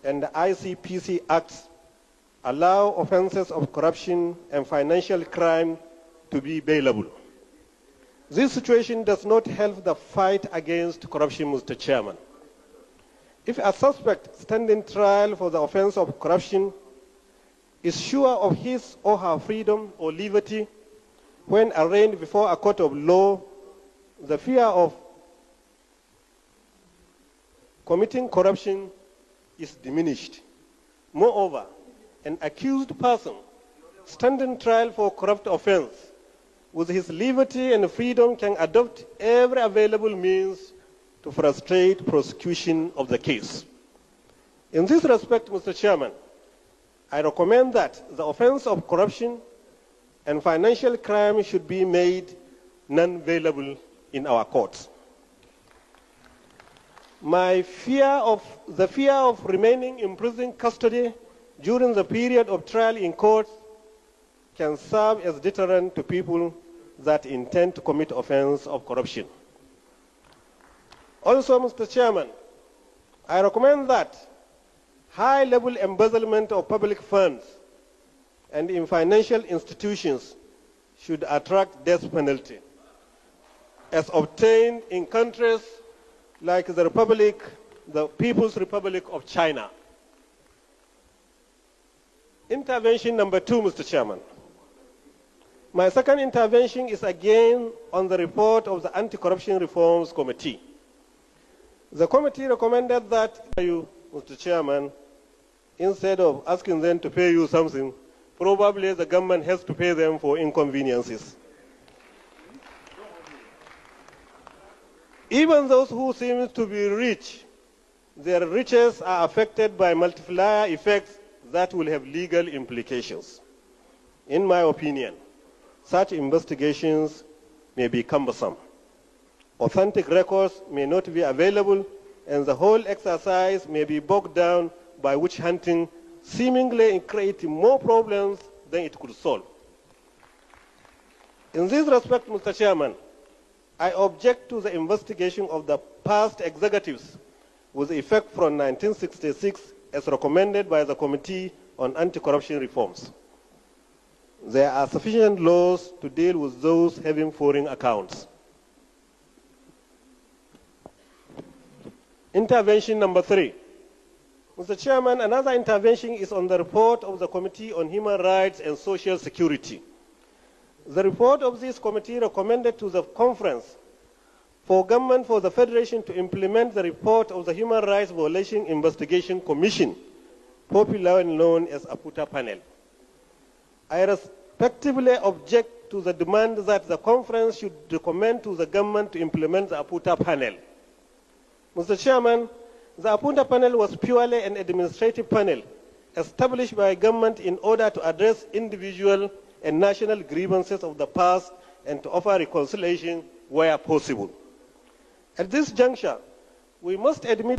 and the ICPC Acts allow offenses of corruption and financial crime to be bailable. This situation does not help the fight against corruption, Mr. Chairman. If a suspect standing trial for the offense of corruption is sure of his or her freedom or liberty when arraigned before a court of law, the fear of committing corruption is diminished. Moreover, an accused person standing trial for corrupt offense with his liberty and freedom can adopt every available means to frustrate prosecution of the case. In this respect, Mr. Chairman, I recommend that the offense of corruption and financial crime should be made non-bailable in our courts. The fear of remaining in prison custody during the period of trial in court can serve as deterrent to people that intend to commit offense of corruption. Also, Mr. Chairman, I recommend that high-level embezzlement of public funds and in financial institutions should attract death penalty, as obtained in countries like the People's Republic of China. Intervention number 2, Mr. Chairman. My second intervention is again on the report of the Anti-Corruption Reforms Committee. The committee recommended that you, Mr. Chairman, instead of asking them to pay you something, probably the government has to pay them for inconveniences. Even those who seem to be rich, their riches are affected by multiplier effects that will have legal implications. In my opinion, such investigations may be cumbersome. Authentic records may not be available, and the whole exercise may be bogged down by witch hunting, seemingly creating more problems than it could solve. In this respect, Mr. Chairman, I object to the investigation of the past executives with effect from 1966 as recommended by the Committee on Anti-Corruption Reforms. There are sufficient laws to deal with those having foreign accounts. Intervention number 3. Mr. Chairman, another intervention is on the report of the Committee on Human Rights and Social Security. The report of this committee recommended to the conference for government for the Federation to implement the report of the Human Rights Violation Investigation Commission, popularly known as APUTA panel. I respectively object to the demand that the conference should recommend to the government to implement the APUTA panel. Mr. Chairman, the APUTA panel was purely an administrative panel established by government in order to address individual and national grievances of the past and to offer reconciliation where possible. At this juncture, we must admit